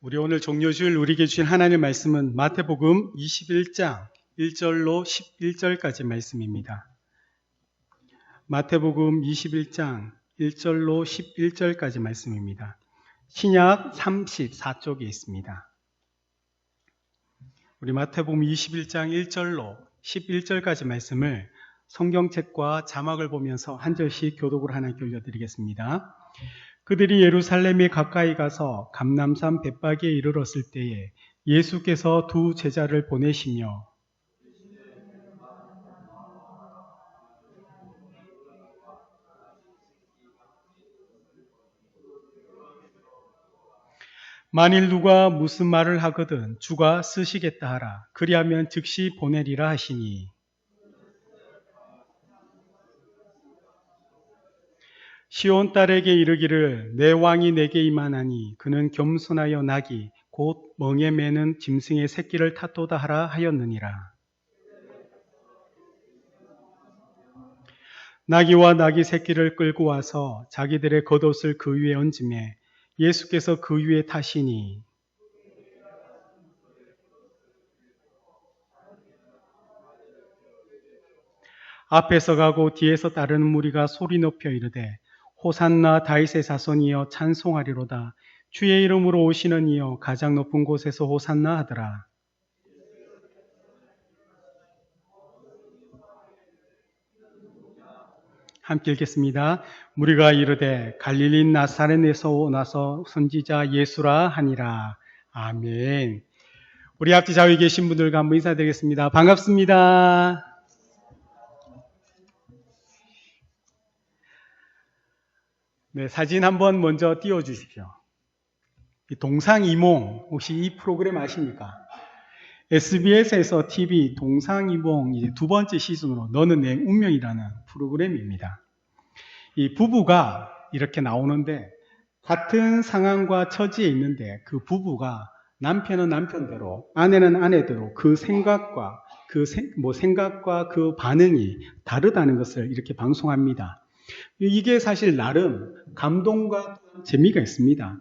우리 오늘 종료주일 우리에게 주신 하나님의 말씀은 마태복음 21장 1절로 11절까지 말씀입니다. 마태복음 21장 1절로 11절까지 말씀입니다. 신약 34쪽에 있습니다. 우리 마태복음 21장 1절로 11절까지 말씀을 성경책과 자막을 보면서 한 절씩 교독을 하나님께 올려드리겠습니다. 그들이 예루살렘에 가까이 가서 감람산 벳박에 이르렀을 때에 예수께서 두 제자를 보내시며 만일 누가 무슨 말을 하거든 주가 쓰시겠다 하라. 그리하면 즉시 보내리라 하시니 시온 딸에게 이르기를 내 왕이 내게 임하나니 그는 겸손하여 나귀 곧 멍에 매는 짐승의 새끼를 탓도다 하라 하였느니라. 나귀와 나귀 새끼를 끌고 와서 자기들의 겉옷을 그 위에 얹으매 예수께서 그 위에 타시니 앞에서 가고 뒤에서 따르는 무리가 소리 높여 이르되 호산나 다윗의 자손이여 찬송하리로다. 주의 이름으로 오시는 이여 가장 높은 곳에서 호산나 하더라. 함께 읽겠습니다. 무리가 이르되 갈릴리 나사렛에서 나서 선지자 예수라 하니라. 아멘. 우리 앞뒤 좌우에 계신 분들과 한번 인사드리겠습니다. 반갑습니다. 네, 사진 한번 먼저 띄워주십시오. 동상이몽, 혹시 이 프로그램 아십니까? SBS에서 TV 동상이몽 이제 두 번째 시즌으로 너는 내 운명이라는 프로그램입니다. 이 부부가 이렇게 나오는데 같은 상황과 처지에 있는데 그 부부가 남편은 남편대로, 아내는 아내대로 그 생각과 그 반응이 다르다는 것을 이렇게 방송합니다. 이게 사실 나름 감동과 재미가 있습니다.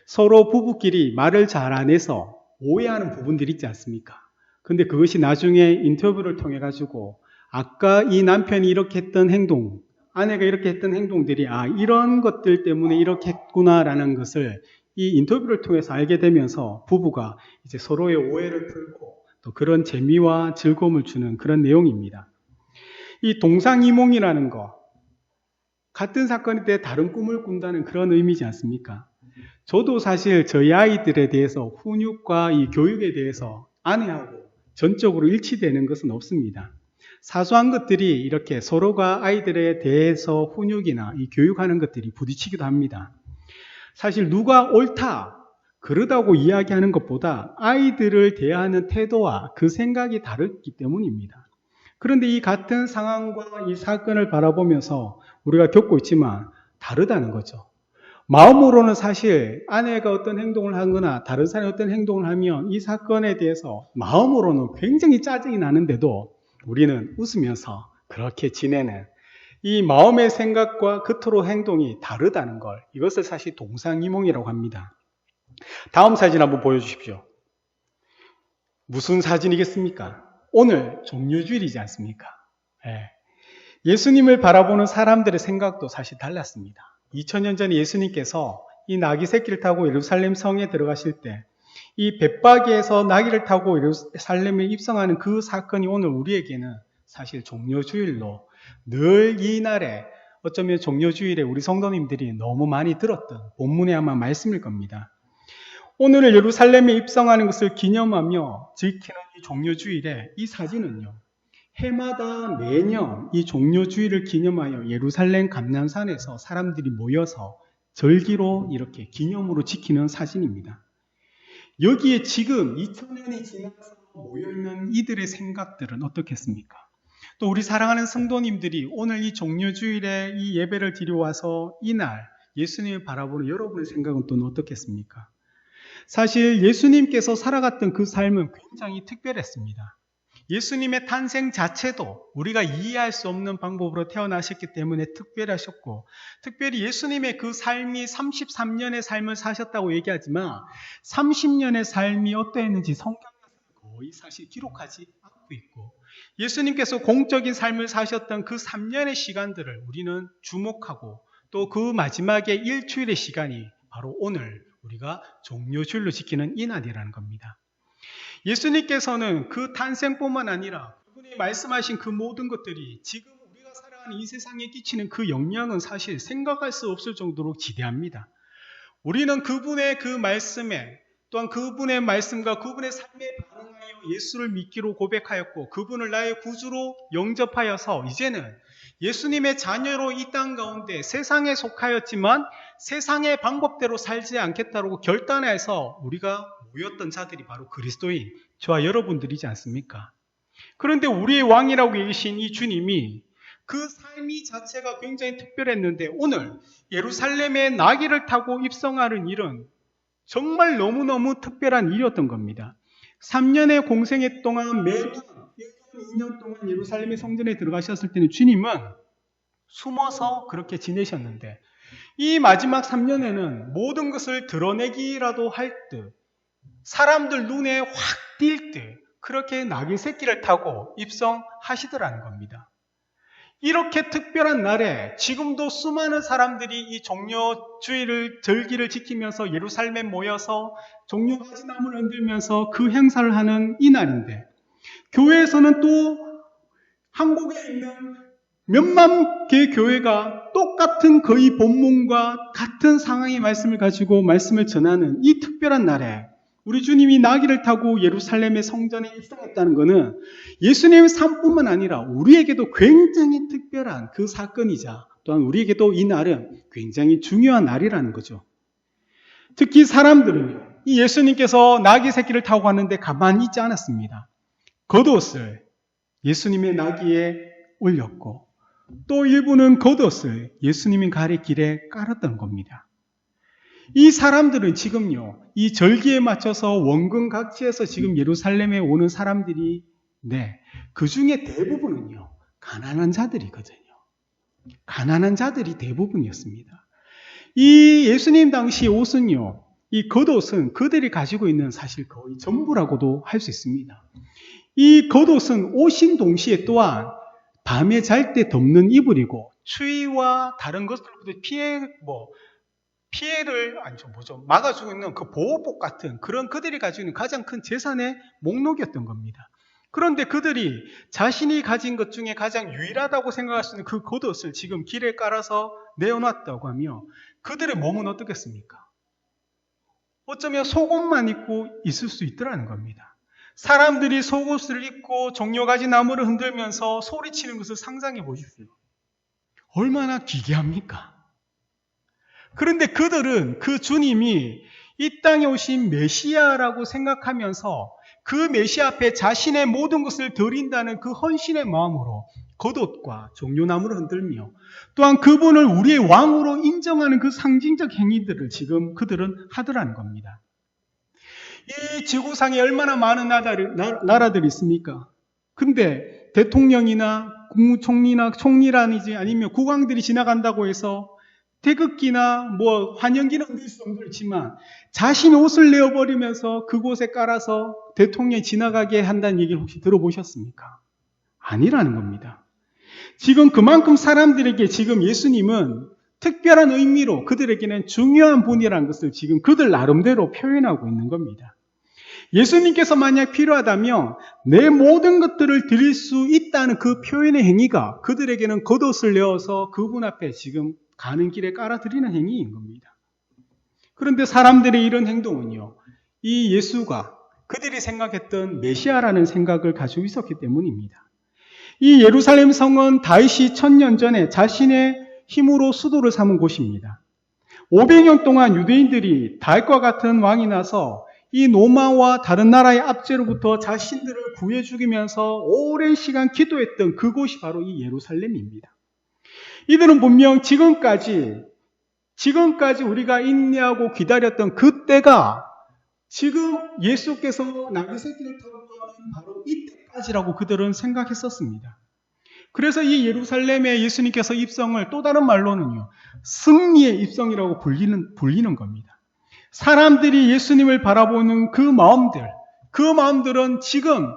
서로 부부끼리 말을 잘 안 해서 오해하는 부분들이 있지 않습니까? 근데 그것이 나중에 인터뷰를 통해 가지고 아까 이 남편이 이렇게 했던 행동, 아내가 이렇게 했던 행동들이 이런 것들 때문에 이렇게 했구나라는 것을 이 인터뷰를 통해서 알게 되면서 부부가 이제 서로의 오해를 풀고 또 그런 재미와 즐거움을 주는 그런 내용입니다. 이 동상이몽이라는 거, 같은 사건인데 다른 꿈을 꾼다는 그런 의미지 않습니까? 저도 사실 저희 아이들에 대해서 훈육과 이 교육에 대해서 아내하고 전적으로 일치되는 것은 없습니다. 사소한 것들이 이렇게 서로가 아이들에 대해서 훈육이나 이 교육하는 것들이 부딪히기도 합니다. 사실 누가 옳다, 그러다고 이야기하는 것보다 아이들을 대하는 태도와 그 생각이 다르기 때문입니다. 그런데 이 같은 상황과 이 사건을 바라보면서 우리가 겪고 있지만 다르다는 거죠. 마음으로는 사실 아내가 어떤 행동을 하거나 다른 사람이 어떤 행동을 하면 이 사건에 대해서 마음으로는 굉장히 짜증이 나는데도 우리는 웃으면서 그렇게 지내는 이 마음의 생각과 겉으로 행동이 다르다는 걸, 이것을 사실 동상이몽이라고 합니다. 다음 사진 한번 보여주십시오. 무슨 사진이겠습니까? 오늘 종료주일이지 않습니까? 예수님을 바라보는 사람들의 생각도 사실 달랐습니다. 2000년 전에 예수님께서 이 나귀 새끼를 타고 예루살렘 성에 들어가실 때 이 벳박에서 나귀를 타고 예루살렘에 입성하는 그 사건이 오늘 우리에게는 사실 종료주일로 늘 이 날에 어쩌면 종료주일에 우리 성도님들이 너무 많이 들었던 본문의 아마 말씀일 겁니다. 오늘 예루살렘에 입성하는 것을 기념하며 지키는 이 종료주일에 이 사진은요, 해마다 매년 이 종료주일을 기념하여 예루살렘 감람산에서 사람들이 모여서 절기로 이렇게 기념으로 지키는 사진입니다. 여기에 지금 2000년이 지나서 모여있는 이들의 생각들은 어떻겠습니까? 또 우리 사랑하는 성도님들이 오늘 이 종료주일에 이 예배를 드려와서 이날 예수님을 바라보는 여러분의 생각은 또 어떻겠습니까? 사실 예수님께서 살아갔던 그 삶은 굉장히 특별했습니다. 예수님의 탄생 자체도 우리가 이해할 수 없는 방법으로 태어나셨기 때문에 특별하셨고, 특별히 예수님의 그 삶이 33년의 삶을 사셨다고 얘기하지만 30년의 삶이 어떠했는지 성경에서 거의 사실 기록하지 않고 있고, 예수님께서 공적인 삶을 사셨던 그 3년의 시간들을 우리는 주목하고, 또 그 마지막에 일주일의 시간이 바로 오늘 우리가 종료주일로 지키는 이 날이라는 겁니다. 예수님께서는 그 탄생뿐만 아니라 그분이 말씀하신 그 모든 것들이 지금 우리가 살아가는 이 세상에 끼치는 그 영향은 사실 생각할 수 없을 정도로 지대합니다. 우리는 그분의 그 말씀에, 또한 그분의 말씀과 그분의 삶에 반응하여 예수를 믿기로 고백하였고, 그분을 나의 구주로 영접하여서 이제는 예수님의 자녀로 이 땅 가운데 세상에 속하였지만 세상의 방법대로 살지 않겠다고 결단해서 우리가 모였던 자들이 바로 그리스도인, 저와 여러분들이지 않습니까? 그런데 우리의 왕이라고 계신 이 주님이 그 삶이 자체가 굉장히 특별했는데, 오늘 예루살렘에 나귀를 타고 입성하는 일은 정말 너무너무 특별한 일이었던 겁니다. 3년의 공생애 동안 매년 2년 동안 예루살렘의 성전에 들어가셨을 때는 주님은 숨어서 그렇게 지내셨는데, 이 마지막 3년에는 모든 것을 드러내기라도 할 듯, 사람들 눈에 확 띌 듯 그렇게 나귀 새끼를 타고 입성하시더라는 겁니다. 이렇게 특별한 날에 지금도 수많은 사람들이 이 종료주일을, 절기를 지키면서 예루살렘에 모여서 종려가지나무를 흔들면서 그 행사를 하는 이 날인데, 교회에서는 또 한국에 있는 몇만 개의 교회가 똑같은 거의 본문과 같은 상황의 말씀을 가지고 말씀을 전하는 이 특별한 날에 우리 주님이 나귀를 타고 예루살렘의 성전에 입성했다는 것은 예수님의 삶뿐만 아니라 우리에게도 굉장히 특별한 그 사건이자, 또한 우리에게도 이 날은 굉장히 중요한 날이라는 거죠. 특히 사람들은요, 이 예수님께서 나귀 새끼를 타고 가는데 가만히 있지 않았습니다. 겉옷을 예수님의 나귀에 올렸고, 또 일부는 겉옷을 예수님의 가리 길에 깔았던 겁니다. 이 사람들은 지금요, 이 절기에 맞춰서 원근 각지에서 지금 예루살렘에 오는 사람들이, 그 중에 대부분은요, 가난한 자들이거든요. 가난한 자들이 대부분이었습니다. 이 예수님 당시 옷은요, 이 겉옷은 그들이 가지고 있는 사실 거의 전부라고도 할 수 있습니다. 이 겉옷은 옷인 동시에 또한 밤에 잘 때 덮는 이불이고, 추위와 다른 것들로부터 피해를 막아주고 있는 그 보호복 같은 그런 그들이 가지고 있는 가장 큰 재산의 목록이었던 겁니다. 그런데 그들이 자신이 가진 것 중에 가장 유일하다고 생각할 수 있는 그 겉옷을 지금 길에 깔아서 내어놨다고 하며, 그들의 몸은 어떻겠습니까? 어쩌면 속옷만 입고 있을 수 있더라는 겁니다. 사람들이 속옷을 입고 종려가지 나무를 흔들면서 소리치는 것을 상상해 보십시오. 얼마나 기괴합니까? 그런데 그들은 그 주님이 이 땅에 오신 메시아라고 생각하면서 그 메시아 앞에 자신의 모든 것을 드린다는 그 헌신의 마음으로 겉옷과 종려나무를 흔들며, 또한 그분을 우리의 왕으로 인정하는 그 상징적 행위들을 지금 그들은 하더라는 겁니다. 이 지구상에 얼마나 많은 나라들이 있습니까? 근데 대통령이나 국무총리나 총리라든지 아니면 국왕들이 지나간다고 해서 태극기나 환영기는 흔들 수 없지만 자신의 옷을 내어버리면서 그곳에 깔아서 대통령이 지나가게 한다는 얘기를 혹시 들어보셨습니까? 아니라는 겁니다. 지금 그만큼 사람들에게 지금 예수님은 특별한 의미로 그들에게는 중요한 분이라는 것을 지금 그들 나름대로 표현하고 있는 겁니다. 예수님께서 만약 필요하다면 내 모든 것들을 드릴 수 있다는 그 표현의 행위가 그들에게는 겉옷을 내어서 그분 앞에 지금 가는 길에 깔아드리는 행위인 겁니다. 그런데 사람들의 이런 행동은요, 이 예수가 그들이 생각했던 메시아라는 생각을 가지고 있었기 때문입니다. 이 예루살렘 성은 다윗이 1000년 전에 자신의 힘으로 수도를 삼은 곳입니다. 500년 동안 유대인들이 다윗과 같은 왕이 나서 이 로마와 다른 나라의 압제로부터 자신들을 구해 죽이면서 오랜 시간 기도했던 그곳이 바로 이 예루살렘입니다. 이들은 분명 지금까지 우리가 인내하고 기다렸던 그때가 지금 예수께서 나귀 새끼를 타고 가는 바로 이때까지 때까지라고 그들은 생각했었습니다. 그래서 이 예루살렘에 예수님께서 입성을 또 다른 말로는요, 승리의 입성이라고 불리는 겁니다. 사람들이 예수님을 바라보는 그 마음들은 지금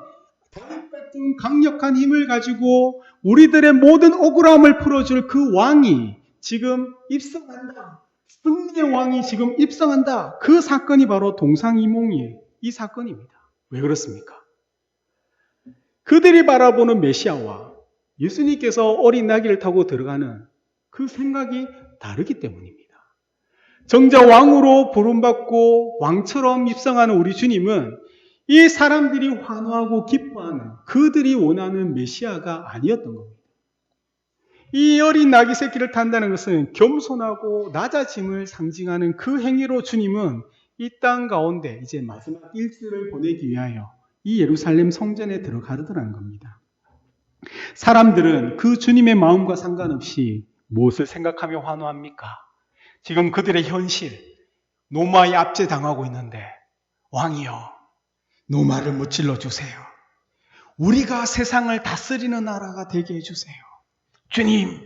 다윗 같은 강력한 힘을 가지고 우리들의 모든 억울함을 풀어줄 그 왕이 지금 입성한다. 승리의 왕이 지금 입성한다. 그 사건이 바로 동상이몽의 이 사건입니다. 왜 그렇습니까? 그들이 바라보는 메시아와 예수님께서 어린 나귀를 타고 들어가는 그 생각이 다르기 때문입니다. 정작 왕으로 부름받고 왕처럼 입성하는 우리 주님은 이 사람들이 환호하고 기뻐하는 그들이 원하는 메시아가 아니었던 겁니다. 이 어린 나귀 새끼를 탄다는 것은 겸손하고 낮아짐을 상징하는 그 행위로 주님은 이 땅 가운데 이제 마지막 일주를 보내기 위하여 이 예루살렘 성전에 들어가더라는 겁니다. 사람들은 그 주님의 마음과 상관없이 무엇을 생각하며 환호합니까? 지금 그들의 현실, 노마에 압제당하고 있는데 왕이여, 노마를 무찔러 주세요. 우리가 세상을 다스리는 나라가 되게 해주세요. 주님,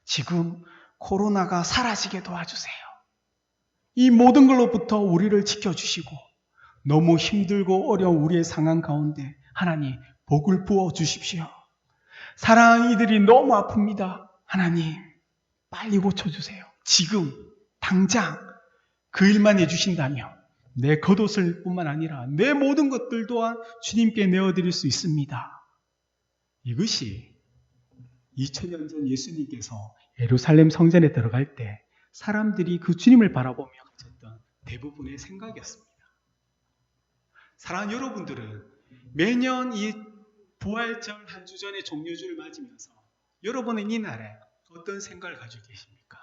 지금 코로나가 사라지게 도와주세요. 이 모든 걸로부터 우리를 지켜주시고 너무 힘들고 어려운 우리의 상황 가운데 하나님 복을 부어 주십시오. 사랑하는 이들이 너무 아픕니다. 하나님 빨리 고쳐주세요. 지금 당장 그 일만 해주신다면 내 겉옷을 뿐만 아니라 내 모든 것들 또한 주님께 내어드릴 수 있습니다. 이것이 2000년 전 예수님께서 예루살렘 성전에 들어갈 때 사람들이 그 주님을 바라보며 가졌던 대부분의 생각이었습니다. 사랑하는 여러분들은 매년 이 부활절 한 주 전에 종료주를 맞으면서 여러분은 이 날에 어떤 생각을 가지고 계십니까?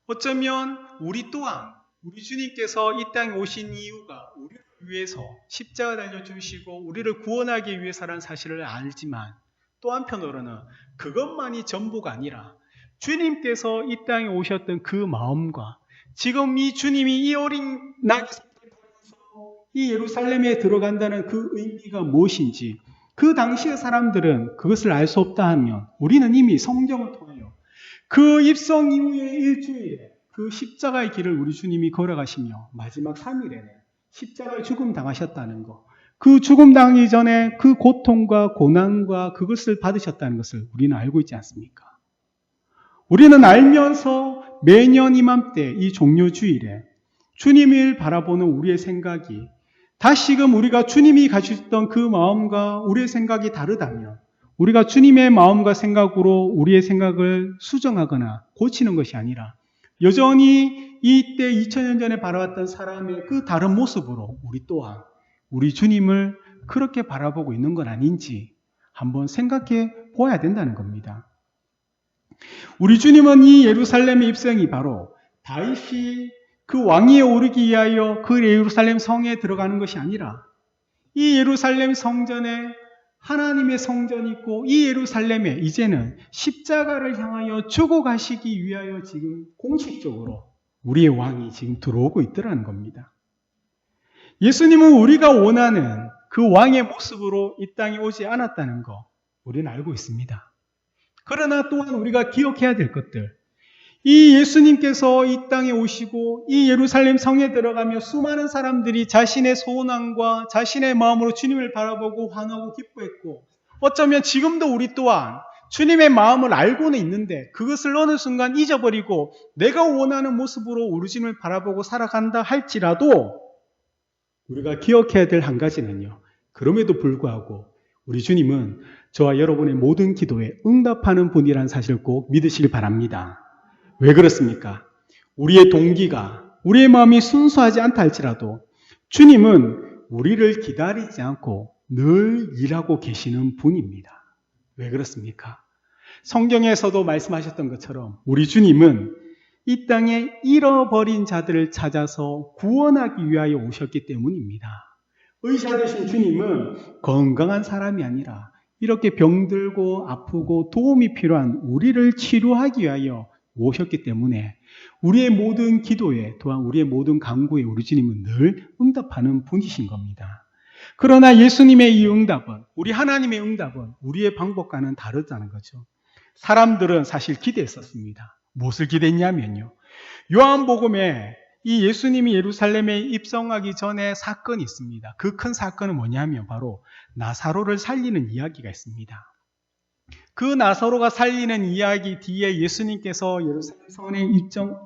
어쩌면 우리 또한 우리 주님께서 이 땅에 오신 이유가 우리를 위해서 십자가 달려주시고 우리를 구원하기 위해서라는 사실을 알지만 또 한편으로는 그것만이 전부가 아니라 주님께서 이 땅에 오셨던 그 마음과 지금 이 주님이 이 어린 나귀 새끼를 타고 이 예루살렘에 들어간다는 그 의미가 무엇인지 그 당시의 사람들은 그것을 알 수 없다 하면 우리는 이미 성경을 통하여 그 입성 이후의 일주일에 그 십자가의 길을 우리 주님이 걸어가시며 마지막 3일에는 십자가에 죽음 당하셨다는 것, 그 죽음 당하기 전에 그 고통과 고난과 그것을 받으셨다는 것을 우리는 알고 있지 않습니까? 우리는 알면서 매년 이맘때 이 종료주일에 주님을 바라보는 우리의 생각이 다시금 우리가 주님이 가지셨던 그 마음과 우리의 생각이 다르다면 우리가 주님의 마음과 생각으로 우리의 생각을 수정하거나 고치는 것이 아니라 여전히 이때 2000년 전에 바라봤던 사람의 그 다른 모습으로 우리 또한 우리 주님을 그렇게 바라보고 있는 건 아닌지 한번 생각해 보아야 된다는 겁니다. 우리 주님은 이 예루살렘의 입성이 바로 다윗이 그 왕위에 오르기 위하여 그 예루살렘 성에 들어가는 것이 아니라 이 예루살렘 성전에 하나님의 성전이 있고 이 예루살렘에 이제는 십자가를 향하여 주고 가시기 위하여 지금 공식적으로 우리의 왕이 지금 들어오고 있더라는 겁니다. 예수님은 우리가 원하는 그 왕의 모습으로 이 땅에 오지 않았다는 거 우리는 알고 있습니다. 그러나 또한 우리가 기억해야 될 것들, 이 예수님께서 이 땅에 오시고 이 예루살렘 성에 들어가며 수많은 사람들이 자신의 소원함과 자신의 마음으로 주님을 바라보고 환호하고 기뻐했고 어쩌면 지금도 우리 또한 주님의 마음을 알고는 있는데 그것을 어느 순간 잊어버리고 내가 원하는 모습으로 우리 주님을 바라보고 살아간다 할지라도 우리가 기억해야 될 한 가지는요. 그럼에도 불구하고 우리 주님은 저와 여러분의 모든 기도에 응답하는 분이라는 사실을 꼭 믿으시길 바랍니다. 왜 그렇습니까? 우리의 동기가, 우리의 마음이 순수하지 않다 할지라도 주님은 우리를 기다리지 않고 늘 일하고 계시는 분입니다. 왜 그렇습니까? 성경에서도 말씀하셨던 것처럼 우리 주님은 이 땅에 잃어버린 자들을 찾아서 구원하기 위하여 오셨기 때문입니다. 의사 되신 주님은 건강한 사람이 아니라 이렇게 병들고 아프고 도움이 필요한 우리를 치료하기 위하여 오셨기 때문에 우리의 모든 기도에 또한 우리의 모든 간구에 우리 주님은 늘 응답하는 분이신 겁니다. 그러나 예수님의 이 응답은, 우리 하나님의 응답은 우리의 방법과는 다르다는 거죠. 사람들은 사실 기대했었습니다. 무엇을 기대했냐면요. 요한복음에 이 예수님이 예루살렘에 입성하기 전에 사건이 있습니다. 그 큰 사건은 뭐냐면 바로 나사로를 살리는 이야기가 있습니다. 그 나사로가 살리는 이야기 뒤에 예수님께서 예루살렘 성에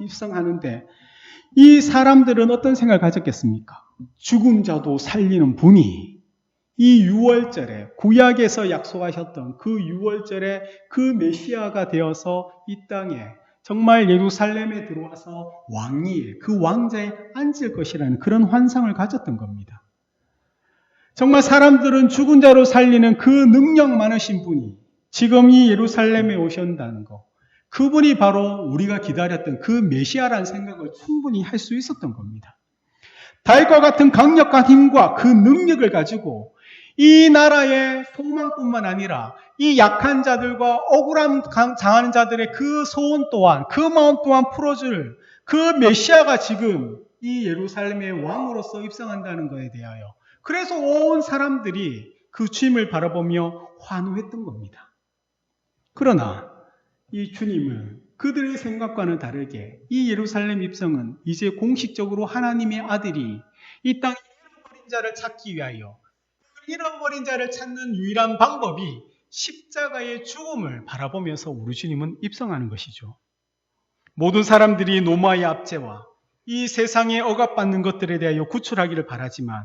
입성하는데 이 사람들은 어떤 생각을 가졌겠습니까? 죽은 자도 살리는 분이 이 6월절에 구약에서 약속하셨던 그 6월절에 그 메시아가 되어서 이 땅에 정말 예루살렘에 들어와서 왕위에 그 왕자에 앉을 것이라는 그런 환상을 가졌던 겁니다. 정말 사람들은 죽은 자로 살리는 그 능력 많으신 분이 지금 이 예루살렘에 오신다는 것, 그분이 바로 우리가 기다렸던 그 메시아라는 생각을 충분히 할 수 있었던 겁니다. 다윗과 같은 강력한 힘과 그 능력을 가지고 이 나라의 소망뿐만 아니라 이 약한 자들과 억울함 당하는 자들의 그 소원 또한, 그 마음 또한 풀어줄 그 메시아가 지금 이 예루살렘의 왕으로서 입성한다는 것에 대하여 그래서 온 사람들이 그 주님을 바라보며 환호했던 겁니다. 그러나 이 주님은 그들의 생각과는 다르게 이 예루살렘 입성은 이제 공식적으로 하나님의 아들이 이 땅에 잃어버린 자를 찾기 위하여 잃어버린 자를 찾는 유일한 방법이 십자가의 죽음을 바라보면서 우리 주님은 입성하는 것이죠. 모든 사람들이 노마의 압제와 이 세상에 억압받는 것들에 대하여 구출하기를 바라지만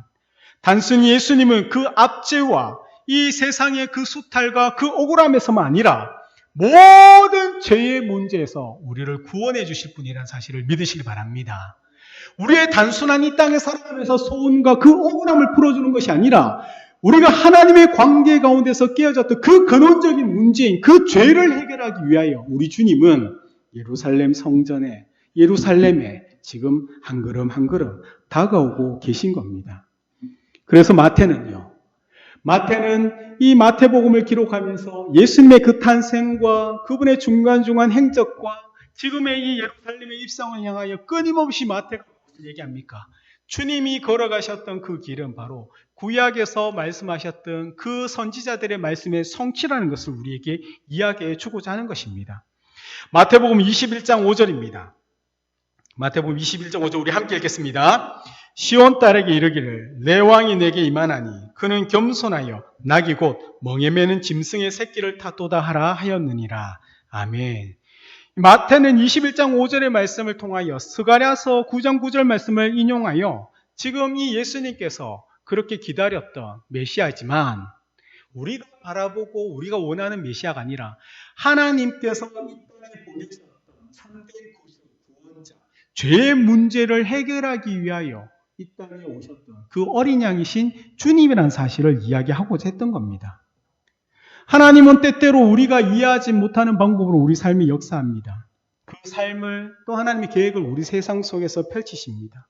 단순히 예수님은 그 압제와 이 세상의 그 수탈과 그 억울함에서만 아니라 모든 죄의 문제에서 우리를 구원해 주실 분이라는 사실을 믿으시기 바랍니다. 우리의 단순한 이 땅에 살아가면서 소원과 그 억울함을 풀어주는 것이 아니라 우리가 하나님의 관계 가운데서 깨어졌던 그 근원적인 문제인 그 죄를 해결하기 위하여 우리 주님은 예루살렘 성전에, 예루살렘에 지금 한 걸음 한 걸음 다가오고 계신 겁니다. 그래서 마태는 이 마태복음을 기록하면서 예수님의 그 탄생과 그분의 중간중간 행적과 지금의 이 예루살렘의 입성을 향하여 끊임없이 마태가 무슨 얘기합니까? 주님이 걸어가셨던 그 길은 바로 구약에서 말씀하셨던 그 선지자들의 말씀의 성취라는 것을 우리에게 이야기해 주고자 하는 것입니다. 마태복음 21장 5절입니다. 마태복음 21장 5절 우리 함께 읽겠습니다. 시온 딸에게 이르기를 내 왕이 내게 임하나니 그는 겸손하여 낙이 곧 멍에 매는 짐승의 새끼를 타도다 하라 하였느니라. 아멘. 마태는 21장 5절의 말씀을 통하여 스가랴서 9장 9절 말씀을 인용하여 지금 이 예수님께서 그렇게 기다렸던 메시아지만 우리가 바라보고 우리가 원하는 메시아가 아니라 하나님께서 이 땅에 보내셨던 참된 구원자, 죄의 문제를 해결하기 위하여 이 땅에 오셨던 그 어린 양이신 주님이라는 사실을 이야기하고자 했던 겁니다. 하나님은 때때로 우리가 이해하지 못하는 방법으로 우리 삶이 역사합니다. 그 삶을 또 하나님의 계획을 우리 세상 속에서 펼치십니다.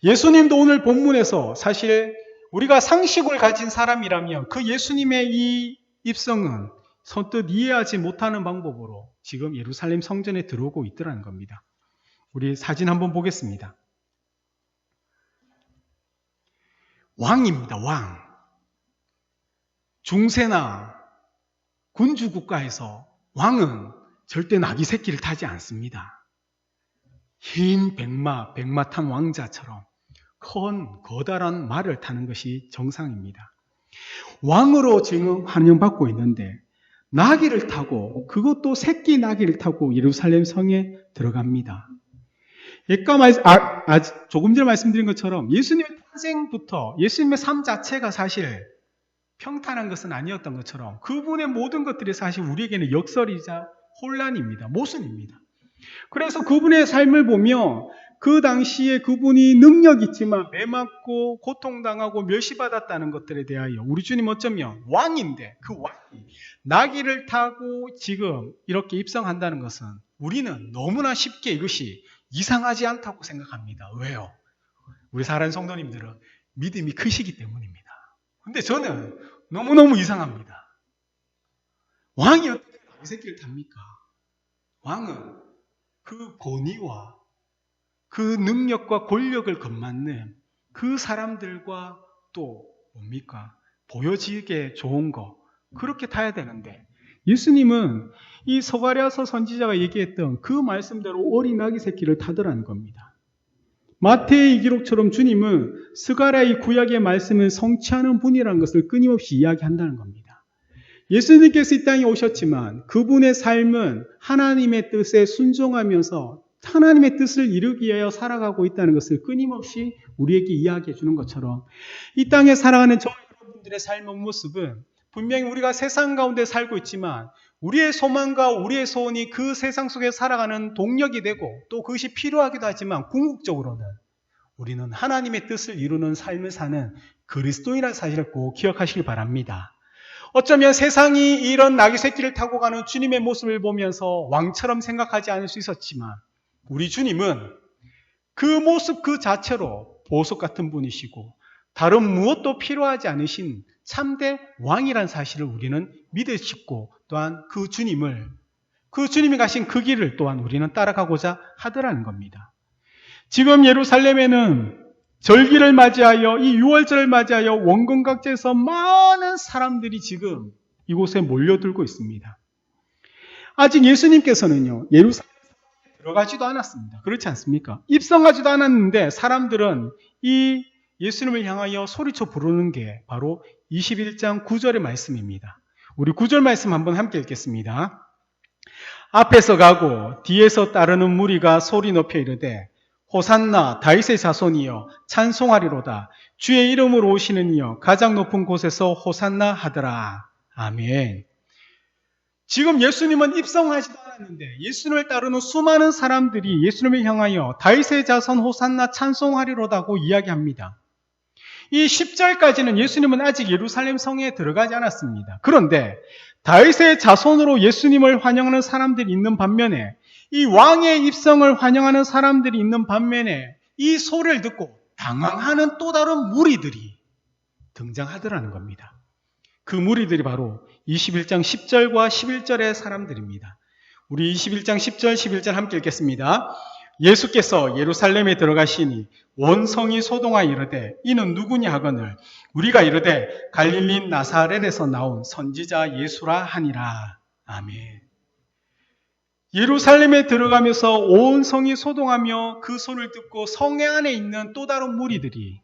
예수님도 오늘 본문에서 사실 우리가 상식을 가진 사람이라면 그 예수님의 이 입성은 선뜻 이해하지 못하는 방법으로 지금 예루살렘 성전에 들어오고 있더라는 겁니다. 우리 사진 한번 보겠습니다. 왕입니다. 왕. 중세나 군주 국가에서 왕은 절대 나귀 새끼를 타지 않습니다. 흰 백마 탄 왕자처럼 큰 거다란 말을 타는 것이 정상입니다. 왕으로 지금 환영받고 있는데 나귀를 타고 그것도 새끼 나귀를 타고 예루살렘 성에 들어갑니다. 조금 전에 말씀드린 것처럼 예수님의 탄생부터 예수님의 삶 자체가 사실 평탄한 것은 아니었던 것처럼 그분의 모든 것들이 사실 우리에게는 역설이자 혼란입니다. 모순입니다. 그래서 그분의 삶을 보며 그 당시에 그분이 능력 있지만 매맞고 고통당하고 멸시받았다는 것들에 대하여 우리 주님 어쩌면 왕인데 그 왕이 나귀를 타고 지금 이렇게 입성한다는 것은 우리는 너무나 쉽게 이것이 이상하지 않다고 생각합니다. 왜요? 우리 사랑하는 성도님들은 믿음이 크시기 때문입니다. 근데 저는 너무너무 이상합니다. 왕이 어떻게 나귀 새끼를 탑니까? 왕은 그 권위와 그 능력과 권력을 겁맞는 그 사람들과 또 뭡니까? 보여지게 좋은 거, 그렇게 타야 되는데, 예수님은 이 스가랴서 선지자가 얘기했던 그 말씀대로 어린 아기 새끼를 타더라는 겁니다. 마태의 기록처럼 주님은 스가랴의 구약의 말씀을 성취하는 분이라는 것을 끊임없이 이야기한다는 겁니다. 예수님께서 이 땅에 오셨지만 그분의 삶은 하나님의 뜻에 순종하면서 하나님의 뜻을 이루기 위하여 살아가고 있다는 것을 끊임없이 우리에게 이야기해 주는 것처럼, 이 땅에 살아가는 저희 여러분들의 삶의 모습은 분명히 우리가 세상 가운데 살고 있지만 우리의 소망과 우리의 소원이 그 세상 속에 살아가는 동력이 되고 또 그것이 필요하기도 하지만, 궁극적으로는 우리는 하나님의 뜻을 이루는 삶을 사는 그리스도인이라는 사실을 꼭 기억하시길 바랍니다. 어쩌면 세상이 이런 나귀 새끼를 타고 가는 주님의 모습을 보면서 왕처럼 생각하지 않을 수 있었지만, 우리 주님은 그 모습 그 자체로 보석 같은 분이시고 다른 무엇도 필요하지 않으신 참된 왕이란 사실을 우리는 믿을 싶고, 또한 그 주님이 가신 그 길을 또한 우리는 따라가고자 하더라는 겁니다. 지금 예루살렘에는 절기를 맞이하여, 이 6월절을 맞이하여 원근각지에서 많은 사람들이 지금 이곳에 몰려들고 있습니다. 아직 예수님께서는요, 예루살렘에 들어가지도 않았습니다. 그렇지 않습니까? 입성하지도 않았는데 사람들은 이 예수님을 향하여 소리쳐 부르는 게 바로 21장 9절의 말씀입니다. 우리 9절 말씀 한번 함께 읽겠습니다. 앞에서 가고 뒤에서 따르는 무리가 소리 높여 이르되 호산나 다윗의 자손이여 찬송하리로다. 주의 이름으로 오시는 이여 가장 높은 곳에서 호산나 하더라. 아멘. 지금 예수님은 입성하지도 않았는데 예수님을 따르는 수많은 사람들이 예수님을 향하여 다윗의 자손 호산나 찬송하리로다고 이야기합니다. 이 10절까지는 예수님은 아직 예루살렘 성에 들어가지 않았습니다. 그런데 다윗의 자손으로 예수님을 환영하는 사람들이 있는 반면에, 이 왕의 입성을 환영하는 사람들이 있는 반면에, 이 소리를 듣고 당황하는 또 다른 무리들이 등장하더라는 겁니다. 그 무리들이 바로 21장 10절과 11절의 사람들입니다. 우리 21장 10절, 11절 함께 읽겠습니다. 예수께서 예루살렘에 들어가시니 온 성이 소동하여 이르되 이는 누구냐 하거늘 우리가 이르되 갈릴리 나사렛에서 나온 선지자 예수라 하니라. 아멘. 예루살렘에 들어가면서 온 성이 소동하며 그 소리를 듣고 성에 안에 있는 또 다른 무리들이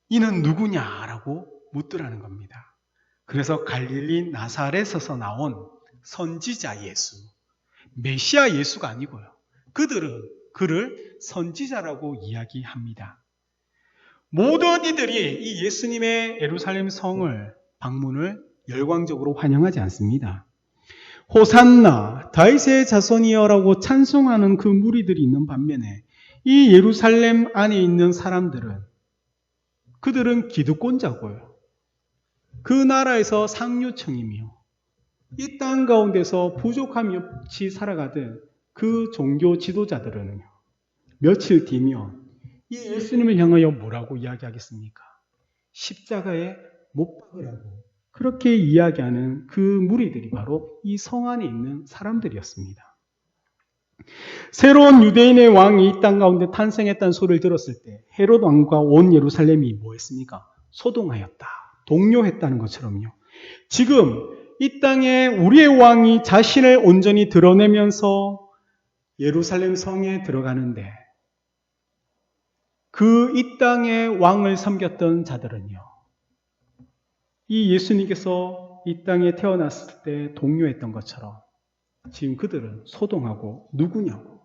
이는 누구냐라고 묻더라는 겁니다. 그래서 갈릴리 나사렛에서 나온 선지자 예수, 메시아 예수가 아니고요, 그들은 그를 선지자라고 이야기합니다. 모든 이들이 이 예수님의 예루살렘 성을 방문을 열광적으로 환영하지 않습니다. 호산나 다윗의 자손이여라고 찬송하는 그 무리들이 있는 반면에 이 예루살렘 안에 있는 사람들은, 그들은 기득권자고요, 그 나라에서 상류층이며 이 땅 가운데서 부족함이 없이 살아가던 그 종교 지도자들은요, 며칠 뒤면 이 예수님을 향하여 뭐라고 이야기하겠습니까? 십자가에 못 박으라고 그렇게 이야기하는 그 무리들이 바로 이 성 안에 있는 사람들이었습니다. 새로운 유대인의 왕이 이 땅 가운데 탄생했다는 소리를 들었을 때 헤롯 왕과 온 예루살렘이 뭐 했습니까? 소동하였다, 동요했다는 것처럼요, 지금 이 땅에 우리의 왕이 자신을 온전히 드러내면서 예루살렘 성에 들어가는데, 그 이 땅의 왕을 섬겼던 자들은요, 이 예수님께서 이 땅에 태어났을 때 동요했던 것처럼 지금 그들은 소동하고 누구냐고,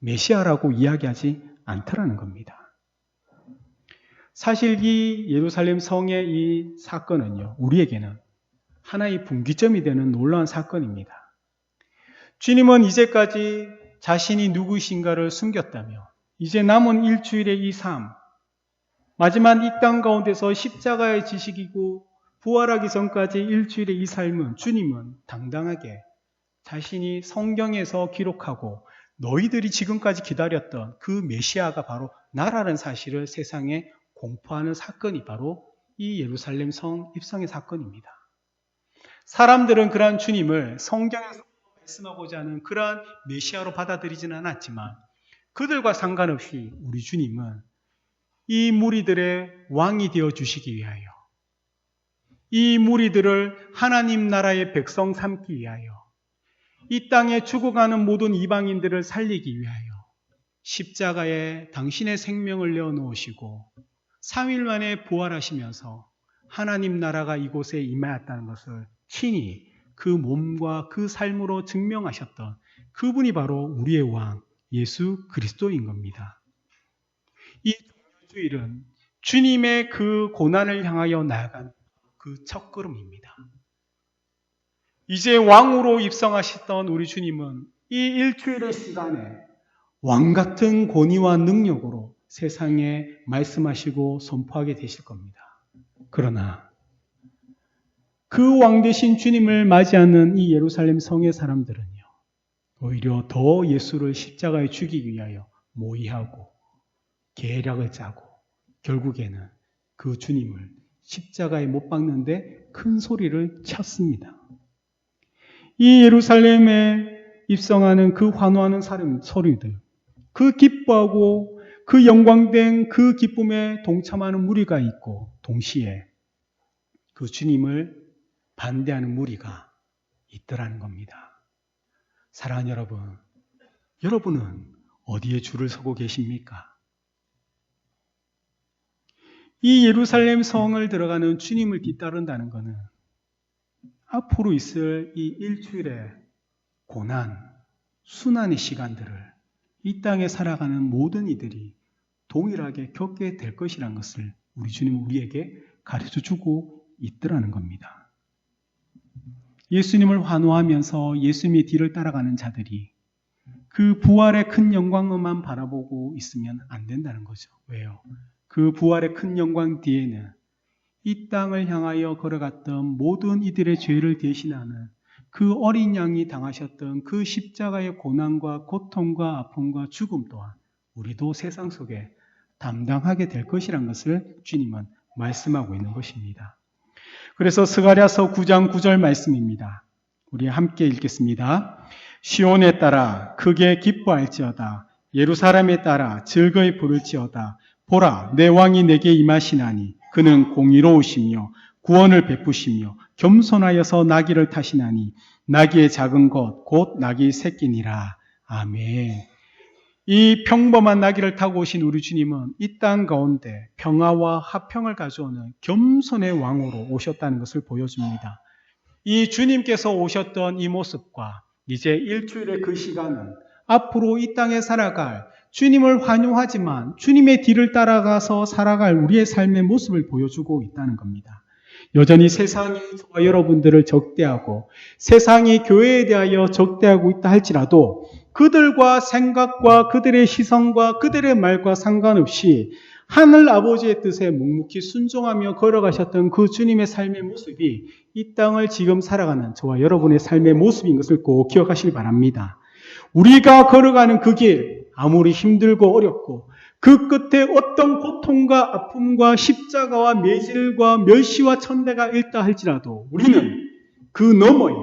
메시아라고 이야기하지 않더라는 겁니다. 사실 이 예루살렘 성의 이 사건은요, 우리에게는 하나의 분기점이 되는 놀라운 사건입니다. 주님은 이제까지 자신이 누구이신가를 숨겼다며 이제 남은 일주일의 이 삶, 마지막 이 땅 가운데서 십자가의 지식이고 부활하기 전까지 일주일의 이 삶은 주님은 당당하게 자신이 성경에서 기록하고 너희들이 지금까지 기다렸던 그 메시아가 바로 나라는 사실을 세상에 공포하는 사건이 바로 이 예루살렘 성 입성의 사건입니다. 사람들은 그러한 주님을 성경에서 말씀하고자 하는 그러한 메시아로 받아들이지는 않았지만, 그들과 상관없이 우리 주님은 이 무리들의 왕이 되어 주시기 위하여, 이 무리들을 하나님 나라의 백성 삼기 위하여, 이 땅에 죽어가는 모든 이방인들을 살리기 위하여 십자가에 당신의 생명을 내어놓으시고 3일 만에 부활하시면서 하나님 나라가 이곳에 임하였다는 것을 친히 그 몸과 그 삶으로 증명하셨던 그분이 바로 우리의 왕 예수 그리스도인 겁니다. 이 주일은 주님의 그 고난을 향하여 나아간 그 첫걸음입니다. 이제 왕으로 입성하셨던 우리 주님은 이 일주일의 시간에 왕같은 권위와 능력으로 세상에 말씀하시고 선포하게 되실 겁니다. 그러나 그 왕 되신 주님을 맞이하는 이 예루살렘 성의 사람들은요, 오히려 더 예수를 십자가에 죽이기 위하여 모의하고 계략을 짜고 결국에는 그 주님을 십자가에 못 박는데 큰 소리를 쳤습니다. 이 예루살렘에 입성하는 그 환호하는 소리들, 그 기뻐하고 그 영광된 그 기쁨에 동참하는 무리가 있고 동시에 그 주님을 반대하는 무리가 있더라는 겁니다. 사랑하는 여러분, 여러분은 어디에 줄을 서고 계십니까? 이 예루살렘 성을 들어가는 주님을 뒤따른다는 것은 앞으로 있을 이 일주일의 고난, 순환의 시간들을 이 땅에 살아가는 모든 이들이 동일하게 겪게 될 것이라는 것을 우리 주님은 우리에게 가르쳐주고 있더라는 겁니다. 예수님을 환호하면서 예수님의 뒤를 따라가는 자들이 그 부활의 큰 영광만 바라보고 있으면 안 된다는 거죠. 왜요? 그 부활의 큰 영광 뒤에는 이 땅을 향하여 걸어갔던 모든 이들의 죄를 대신하는 그 어린 양이 당하셨던 그 십자가의 고난과 고통과 아픔과 죽음 또한 우리도 세상 속에 담당하게 될 것이라는 것을 주님은 말씀하고 있는 것입니다. 그래서 스가랴서 9장 9절 말씀입니다. 우리 함께 읽겠습니다. 시온에 따라 크게 기뻐할지어다. 예루살렘에 따라 즐거이 부를지어다. 보라, 내 왕이 내게 임하시나니 그는 공의로우시며 구원을 베푸시며 겸손하여서 나귀를 타시나니 나귀의 작은 것 곧 나귀 새끼니라. 아멘. 이 평범한 나귀를 타고 오신 우리 주님은 이 땅 가운데 평화와 화평을 가져오는 겸손의 왕으로 오셨다는 것을 보여줍니다. 이 주님께서 오셨던 이 모습과 이제 일주일의 그 시간은 앞으로 이 땅에 살아갈 주님을 환영하지만 주님의 뒤를 따라가서 살아갈 우리의 삶의 모습을 보여주고 있다는 겁니다. 여전히 세상이 저와 여러분들을 적대하고 세상이 교회에 대하여 적대하고 있다 할지라도 그들과 생각과 그들의 시선과 그들의 말과 상관없이 하늘 아버지의 뜻에 묵묵히 순종하며 걸어가셨던 그 주님의 삶의 모습이 이 땅을 지금 살아가는 저와 여러분의 삶의 모습인 것을 꼭 기억하시기 바랍니다. 우리가 걸어가는 그 길, 아무리 힘들고 어렵고 그 끝에 어떤 고통과 아픔과 십자가와 매질과 멸시와 천대가 있다 할지라도 우리는 그 너머에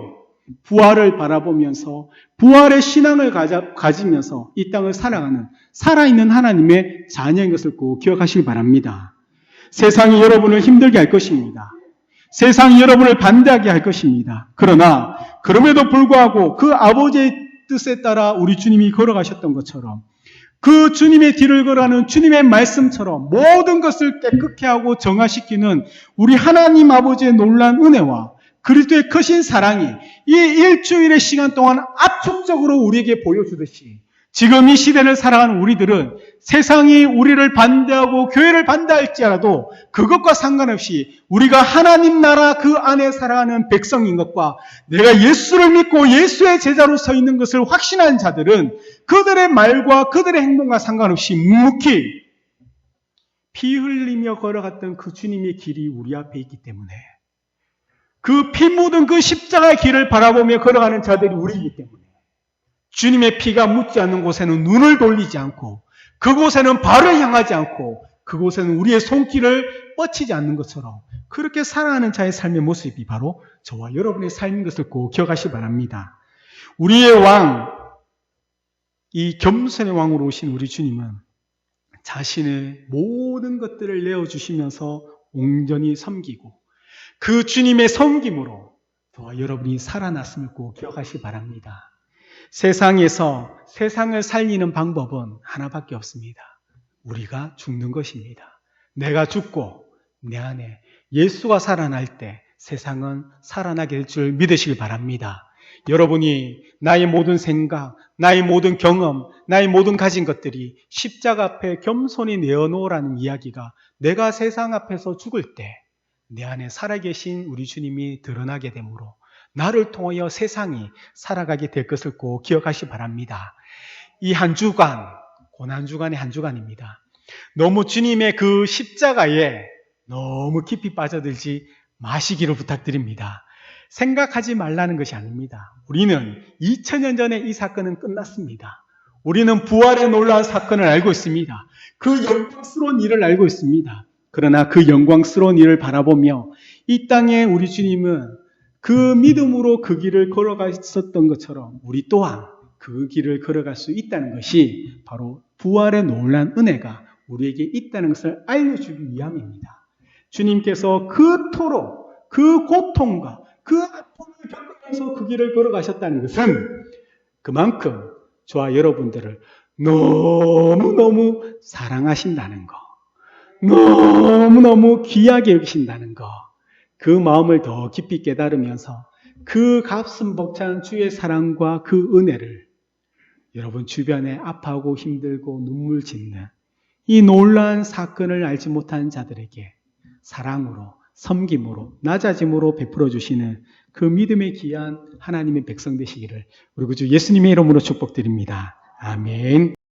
부활을 바라보면서 부활의 신앙을 가지면서 이 땅을 살아가는 살아있는 하나님의 자녀인 것을 꼭 기억하시기 바랍니다. 세상이 여러분을 힘들게 할 것입니다. 세상이 여러분을 반대하게 할 것입니다. 그러나 그럼에도 불구하고 그 아버지의 뜻에 따라 우리 주님이 걸어가셨던 것처럼 그 주님의 뒤를 걸어가는 주님의 말씀처럼 모든 것을 깨끗게 하고 정화시키는 우리 하나님 아버지의 놀라운 은혜와 그리스도의 크신 사랑이 이 일주일의 시간 동안 압축적으로 우리에게 보여주듯이 지금 이 시대를 살아가는 우리들은 세상이 우리를 반대하고 교회를 반대할지라도 그것과 상관없이 우리가 하나님 나라 그 안에 살아가는 백성인 것과 내가 예수를 믿고 예수의 제자로 서 있는 것을 확신한 자들은 그들의 말과 그들의 행동과 상관없이 묵묵히 피 흘리며 걸어갔던 그 주님의 길이 우리 앞에 있기 때문에 그 피 묻은 그 십자가의 길을 바라보며 걸어가는 자들이 우리이기 때문에 주님의 피가 묻지 않는 곳에는 눈을 돌리지 않고 그곳에는 발을 향하지 않고 그곳에는 우리의 손길을 뻗치지 않는 것처럼 그렇게 살아가는 자의 삶의 모습이 바로 저와 여러분의 삶인 것을 꼭 기억하시기 바랍니다. 우리의 왕, 이 겸손의 왕으로 오신 우리 주님은 자신의 모든 것들을 내어주시면서 온전히 섬기고 그 주님의 섬김으로 저와 여러분이 살아났음을 꼭 기억하시기 바랍니다. 세상에서 세상을 살리는 방법은 하나밖에 없습니다. 우리가 죽는 것입니다. 내가 죽고 내 안에 예수가 살아날 때 세상은 살아나게 될 줄 믿으시길 바랍니다. 여러분이 나의 모든 생각, 나의 모든 경험, 나의 모든 가진 것들이 십자가 앞에 겸손히 내어놓으라는 이야기가 내가 세상 앞에서 죽을 때 내 안에 살아계신 우리 주님이 드러나게 되므로 나를 통하여 세상이 살아가게 될 것을 꼭 기억하시기 바랍니다. 이 한 주간, 고난주간의 한 주간입니다. 너무 주님의 그 십자가에 너무 깊이 빠져들지 마시기를 부탁드립니다. 생각하지 말라는 것이 아닙니다. 우리는 2000년 전에 이 사건은 끝났습니다. 우리는 부활의 놀라운 사건을 알고 있습니다. 그 영광스러운 일을 알고 있습니다. 그러나 그 영광스러운 일을 바라보며 이 땅에 우리 주님은 그 믿음으로 그 길을 걸어가셨던 것처럼 우리 또한 그 길을 걸어갈 수 있다는 것이 바로 부활의 놀라운 은혜가 우리에게 있다는 것을 알려주기 위함입니다. 주님께서 그토록 그 고통과 그 아픔을 겪으면서 그 길을 걸어가셨다는 것은 그만큼 저와 여러분들을 너무너무 사랑하신다는 거, 너무너무 귀하게 여기신다는 거, 그 마음을 더 깊이 깨달으면서 그 값은 벅찬 주의 사랑과 그 은혜를 여러분 주변에 아파하고 힘들고 눈물 짓는 이 놀라운 사건을 알지 못하는 자들에게 사랑으로, 섬김으로, 낮아짐으로 베풀어 주시는 그 믿음의 귀한 하나님의 백성 되시기를 우리 구주 예수님의 이름으로 축복드립니다. 아멘.